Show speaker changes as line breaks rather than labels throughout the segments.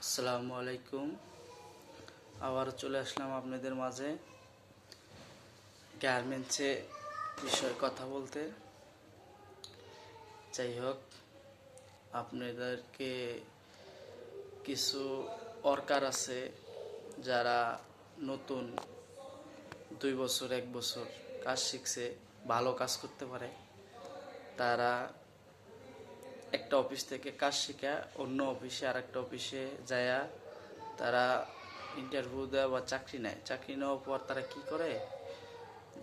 আসসালামু আলাইকুম। আবার চলে আসলাম আপনাদের মাঝে গার্মেন্টসে বিষয়ে কথা বলতে। যাই হোক, আপনাদেরকে কিছু ওয়ার্কার আছে যারা নতুন 2 বছর 1 বছর কাজ শিখছে, ভালো কাজ করতে পারে। তারা একটা অফিস থেকে কাজ শিখা অন্য অফিসে আর একটা অফিসে যায়া তারা ইন্টারভিউ দেওয়া বা চাকরি নেয়। চাকরি নেওয়ার পর তারা কি করে,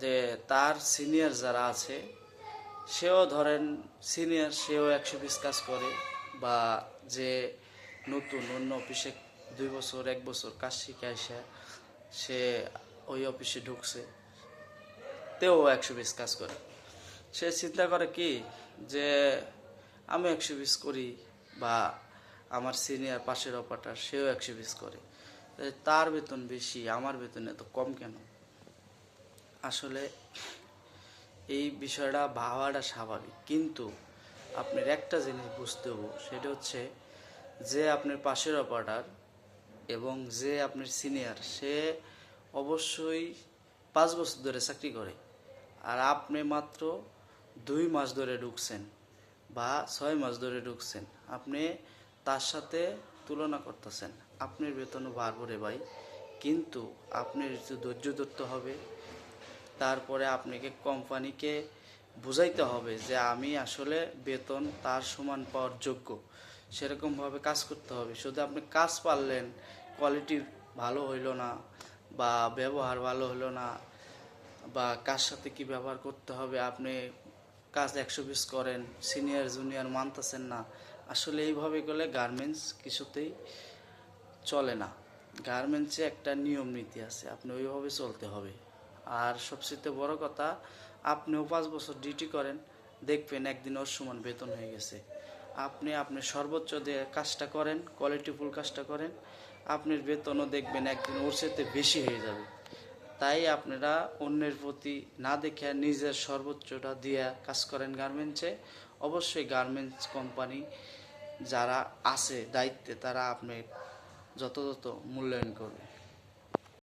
যে তার সিনিয়র যারা আছে, সেও ধরেন সিনিয়র, সেও 120 কাজ করে, বা যে নতুন অন্য অফিসে 2 বছর 1 বছর কাজ শিখে আসে সে ওই অফিসে ঢুকছে, তেও 120 কাজ করে। সে চিন্তা করে কি, যে আমি 120 করি, বা আমার সিনিয়র পাশের অপারেটর সেও 120 করে, তার বেতন বেশি, আমার বেতন এত কম কেন? আসলে এই বিষয়টা ভাবাটা স্বাভাবিক, কিন্তু আপনার একটা জিনিস বুঝতে হবে, সেটা হচ্ছে যে আপনার পাশের অপারেটর এবং যে আপনার সিনিয়র, সে অবশ্যই 5 বছর ধরে চাকরি করে, আর আপনি মাত্র 2 মাস ধরে ঢুকছেন বা 6 মাস ধরে ঢুকছেন। আপনি তার সাথে তুলনা করতেছেন, আপনার বেতনও বাড়বে রে ভাই, কিন্তু আপনার একটু ধৈর্য ধরতে হবে। তারপরে আপনাকে কোম্পানিকে বুঝাইতে হবে যে আমি আসলে বেতন তার সমান পাওয়ার যোগ্য, সেরকমভাবে কাজ করতে হবে। শুধু আপনি কাজ পারলেন, কোয়ালিটি ভালো হইল না, বা ব্যবহার ভালো হলো না, বা কার সাথে কি ব্যবহার করতে হবে, আপনি কাজ 120 করেন, সিনিয়র জুনিয়র মানতেছেন না, আসলে এইভাবে করলে গার্মেন্টস কিছুতেই চলে না। গার্মেন্টসে একটা নিয়ম নীতি আছে, আপনি ওইভাবে চলতে হবে। আর সবচেয়ে বড় কথা, আপনিও 5 বছর ডিউটি করেন, দেখবেন একদিন ওর সমান বেতন হয়ে গেছে। আপনি আপনার সর্বোচ্চ দিয়ে কাজটা করেন, কোয়ালিটিফুল কাজটা করেন, আপনার বেতনও দেখবেন একদিন ওর সাথে বেশি হয়ে যাবে। তাই আপনারা অন্যের প্রতি না দেখে নিজের সর্বোচ্চটা দিয়ে কাজ করেন গার্মেন্টসে। অবশ্যই গার্মেন্টস কোম্পানি যারা আছে দায়িত্বে, তারা আপনি যথাযথ মূল্যায়ন করবে।